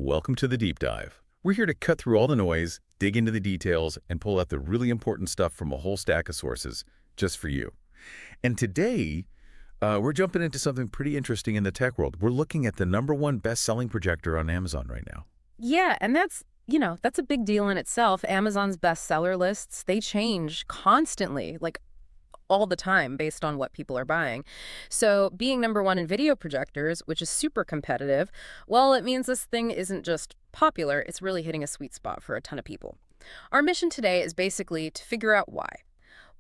Welcome to the Deep Dive. We're here to cut through all the noise, dig into the details, and pull out the really important stuff from a whole stack of sources just for you. And today, we're jumping into something pretty interesting in the tech world. We're looking at the #1 best-selling projector on Amazon right now. Yeah, and that's a big deal in itself. Amazon's bestseller lists, they change constantly, like all the time based on what people are buying. So being #1 in video projectors, which is super competitive, well, it means this thing isn't just popular, it's really hitting a sweet spot for a ton of people. Our mission today is basically to figure out why.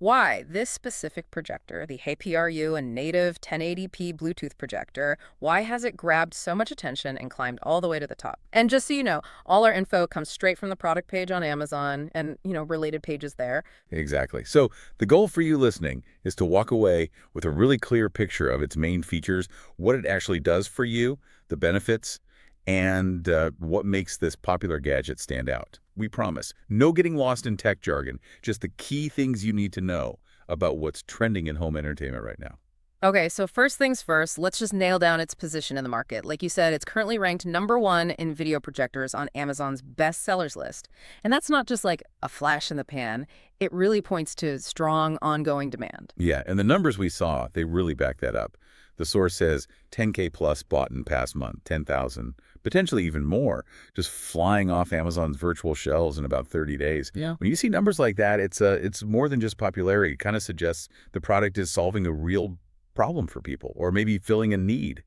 Why this specific projector, the HAPPRU and native 1080p Bluetooth projector, why has it grabbed so much attention and climbed all the way to the top? And just so you know, all our info comes straight from the product page on Amazon and, related pages there. Exactly. So the goal for you listening is to walk away with a really clear picture of its main features, what it actually does for you, the benefits, and what makes this popular gadget stand out. We promise. No getting lost in tech jargon, just the key things you need to know about what's trending in home entertainment right now. Okay, so first things first, let's just nail down its position in the market. Like you said, it's currently ranked #1 in video projectors on Amazon's best sellers list. And that's not just like a flash in the pan. It really points to strong, ongoing demand. Yeah, and the numbers we saw, they really back that up. The source says 10K plus bought in past month, 10,000, potentially even more, just flying off Amazon's virtual shelves in about 30 days. Yeah. When you see numbers like that, it's more than just popularity. It kind of suggests the product is solving a real problem for people, or maybe filling a need,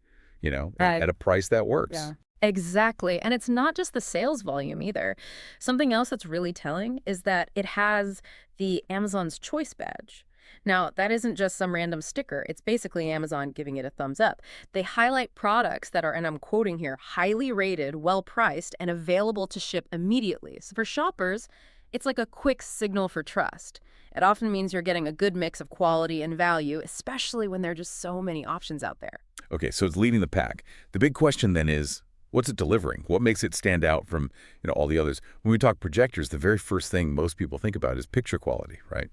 at a price that works. Yeah. Exactly. And it's not just the sales volume either. Something else that's really telling is that it has the Amazon's Choice badge. Now, that isn't just some random sticker. It's basically Amazon giving it a thumbs up. They highlight products that are, and I'm quoting here, highly rated, well-priced, and available to ship immediately. So for shoppers, it's like a quick signal for trust. It often means you're getting a good mix of quality and value, especially when there are just so many options out there. Okay, so it's leading the pack. The big question then is, what's it delivering? What makes it stand out from all the others? When we talk projectors, the very first thing most people think about is picture quality, right?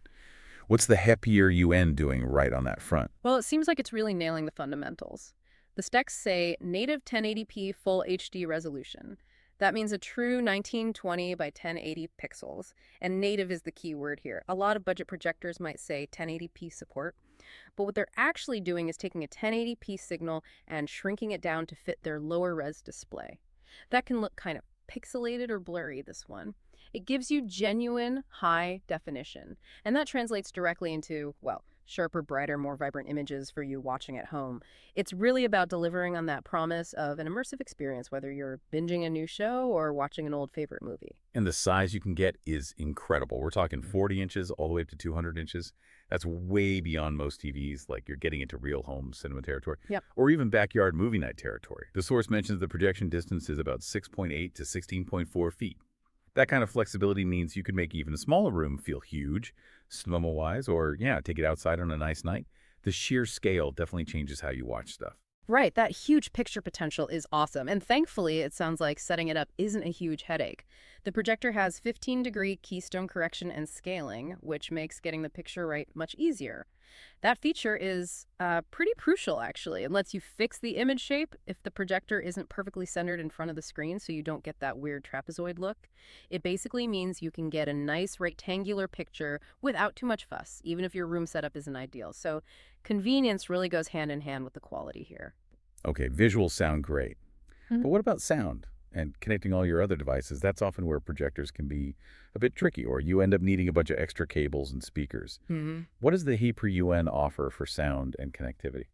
What's the HAPPRU doing right on that front? Well, it seems like it's really nailing the fundamentals. The specs say native 1080p full HD resolution. That means a true 1920 by 1080 pixels. And native is the key word here. A lot of budget projectors might say 1080p support. But what they're actually doing is taking a 1080p signal and shrinking it down to fit their lower res display. That can look kind of pixelated or blurry, this one. It gives you genuine high definition, and that translates directly into, well, sharper, brighter, more vibrant images for you watching at home. It's really about delivering on that promise of an immersive experience, whether you're binging a new show or watching an old favorite movie. And the size you can get is incredible. We're talking 40 inches all the way up to 200 inches. That's way beyond most TVs, like you're getting into real home cinema territory, Yep. or even backyard movie night territory. The source mentions the projection distance is about 6.8 to 16.4 feet. That kind of flexibility means you could make even a smaller room feel huge, cinema-wise, or, take it outside on a nice night. The sheer scale definitely changes how you watch stuff. Right, that huge picture potential is awesome, and thankfully it sounds like setting it up isn't a huge headache. The projector has 15-degree keystone correction and scaling, which makes getting the picture right much easier. That feature is pretty crucial, actually. It lets you fix the image shape if the projector isn't perfectly centered in front of the screen so you don't get that weird trapezoid look. It basically means you can get a nice rectangular picture without too much fuss, even if your room setup isn't ideal. So convenience really goes hand in hand with the quality here. Okay, visuals sound great. But what about sound? And connecting all your other devices, that's often where projectors can be a bit tricky, or you end up needing a bunch of extra cables and speakers. What does the HAPPRU offer for sound and connectivity?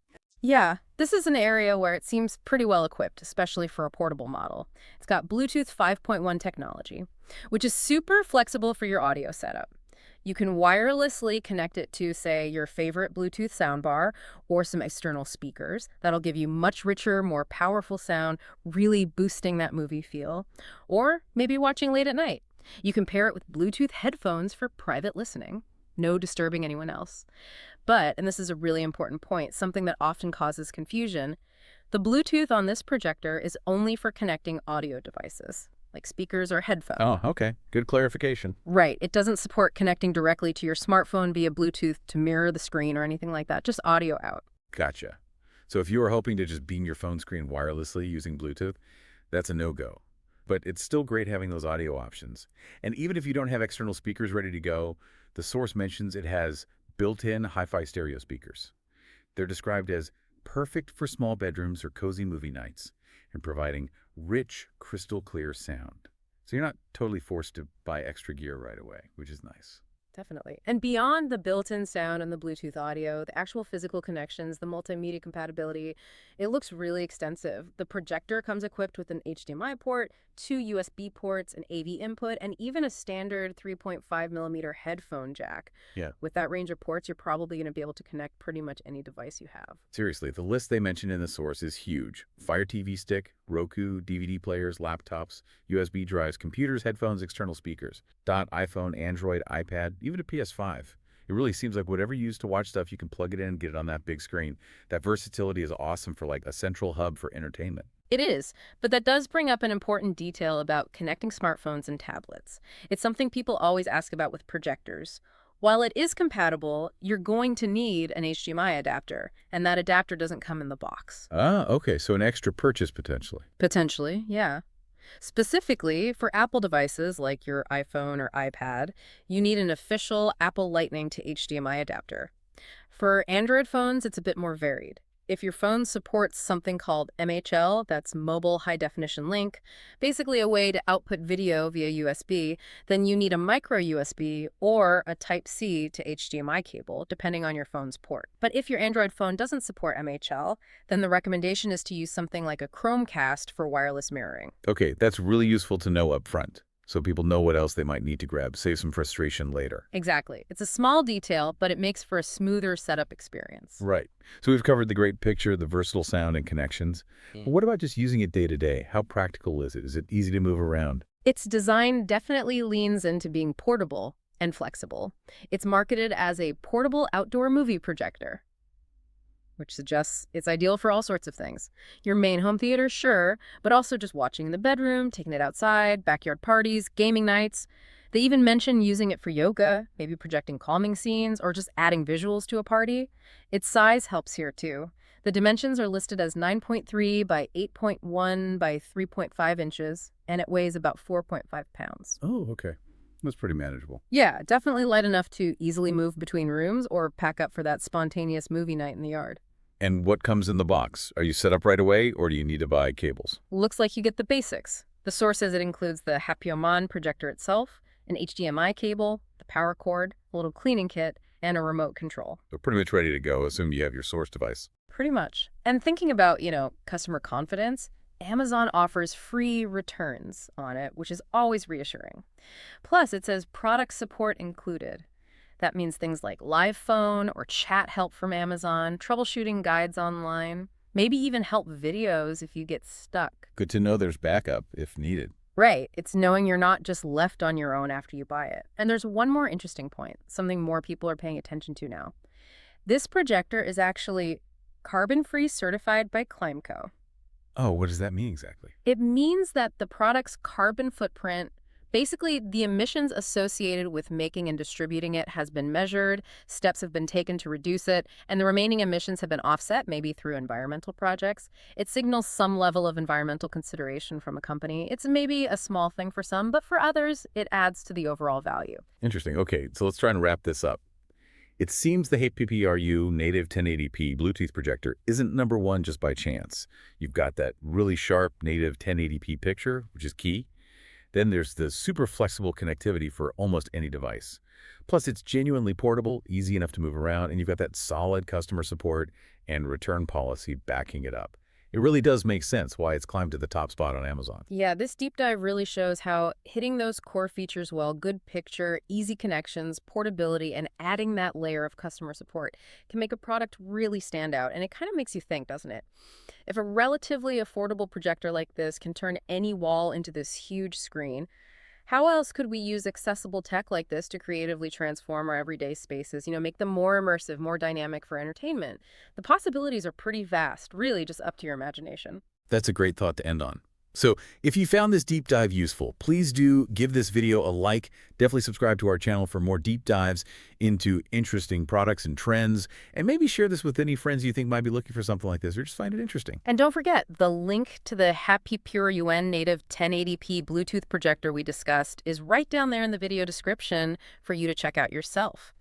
Yeah, this is an area where it seems pretty well equipped, especially for a portable model. It's got Bluetooth 5.1 technology, which is super flexible for your audio setup. You can wirelessly connect it to, say, your favorite Bluetooth soundbar or some external speakers. That'll give you much richer, more powerful sound, really boosting that movie feel. Or maybe watching late at night. You can pair it with Bluetooth headphones for private listening. No disturbing anyone else. But, and this is a really important point, something that often causes confusion, the Bluetooth on this projector is only for connecting audio devices, like speakers or headphones. Oh, okay. Good clarification. Right. It doesn't support connecting directly to your smartphone via Bluetooth to mirror the screen or anything like that, just audio out. Gotcha. So if you were hoping to just beam your phone screen wirelessly using Bluetooth, that's a no-go. but it's still great having those audio options. And even if you don't have external speakers ready to go, the source mentions it has built-in hi-fi stereo speakers. They're described as perfect for small bedrooms or cozy movie nights and providing rich, crystal clear sound. So you're not totally forced to buy extra gear right away, which is nice. Definitely. And beyond the built-in sound and the Bluetooth audio, the actual physical connections, the multimedia compatibility, it looks really extensive. The projector comes equipped with an HDMI port, two USB ports, an AV input, and even a standard 3.5 millimeter headphone jack. Yeah. With that range of ports, you're probably going to be able to connect pretty much any device you have. Seriously, the list they mentioned in the source is huge. Fire TV stick, Roku, DVD players, laptops, USB drives, computers, headphones, external speakers, iPhone, Android, iPad, even a PS5. It really seems like whatever you use to watch stuff, you can plug it in and get it on that big screen. That versatility is awesome for like a central hub for entertainment. It is, but that does bring up an important detail about connecting smartphones and tablets. It's something people always ask about with projectors. While it is compatible, you're going to need an HDMI adapter, and that adapter doesn't come in the box. Ah, okay, so an extra purchase potentially. Potentially, yeah. Specifically, for Apple devices like your iPhone or iPad, you need an official Apple Lightning to HDMI adapter. For Android phones, it's a bit more varied. If your phone supports something called MHL, that's Mobile High Definition Link, basically a way to output video via USB, then you need a micro USB or a Type-C to HDMI cable, depending on your phone's port. But if your Android phone doesn't support MHL, then the recommendation is to use something like a Chromecast for wireless mirroring. Okay, that's really useful to know up front, so people know what else they might need to grab, save some frustration later. Exactly. It's a small detail, but it makes for a smoother setup experience. Right. So we've covered the great picture, the versatile sound and connections. But what about just using it day to day? How practical is it? Is it easy to move around? Its design definitely leans into being portable and flexible. It's marketed as a portable outdoor movie projector, which suggests it's ideal for all sorts of things. Your main home theater, sure, but also just watching in the bedroom, taking it outside, backyard parties, gaming nights. They even mention using it for yoga, maybe projecting calming scenes, or just adding visuals to a party. Its size helps here too. The dimensions are listed as 9.3 by 8.1 by 3.5 inches, and it weighs about 4.5 pounds. Oh, okay. That's pretty manageable. Yeah, definitely light enough to easily move between rooms or pack up for that spontaneous movie night in the yard. And what comes in the box? Are you set up right away, or do you need to buy cables? Looks like you get the basics. The source says it includes the HAPPRUN projector itself, an HDMI cable, the power cord, a little cleaning kit, and a remote control. So pretty much ready to go, assume you have your source device. Pretty much. And thinking about, customer confidence, Amazon offers free returns on it, which is always reassuring. Plus, it says product support included. That means things like live phone or chat help from Amazon, troubleshooting guides online, maybe even help videos if you get stuck. Good to know there's backup if needed. Right. It's knowing you're not just left on your own after you buy it. And there's one more interesting point, something more people are paying attention to now. This projector is actually carbon-free certified by Climeco. Oh, what does that mean exactly? It means that the product's carbon footprint, basically the emissions associated with making and distributing it, has been measured, steps have been taken to reduce it, and the remaining emissions have been offset, maybe through environmental projects. It signals some level of environmental consideration from a company. It's maybe a small thing for some, but for others, it adds to the overall value. Interesting. Okay, so let's try and wrap this up. It seems the HAPPRU native 1080p Bluetooth projector isn't number one just by chance. You've got that really sharp native 1080p picture, which is key. Then there's the super flexible connectivity for almost any device. Plus, it's genuinely portable, easy enough to move around, and you've got that solid customer support and return policy backing it up. It really does make sense why it's climbed to the top spot on Amazon. Yeah, this deep dive really shows how hitting those core features well, good picture, easy connections, portability, and adding that layer of customer support can make a product really stand out. And it kind of makes you think, doesn't it? If a relatively affordable projector like this can turn any wall into this huge screen, how else could we use accessible tech like this to creatively transform our everyday spaces, make them more immersive, more dynamic for entertainment? The possibilities are pretty vast, really just up to your imagination. That's a great thought to end on. So if you found this deep dive useful, please do give this video a like. Definitely subscribe to our channel for more deep dives into interesting products and trends. And maybe share this with any friends you think might be looking for something like this or just find it interesting. And don't forget, the link to the HAPPRUN Native 1080p Bluetooth projector we discussed is right down there in the video description for you to check out yourself.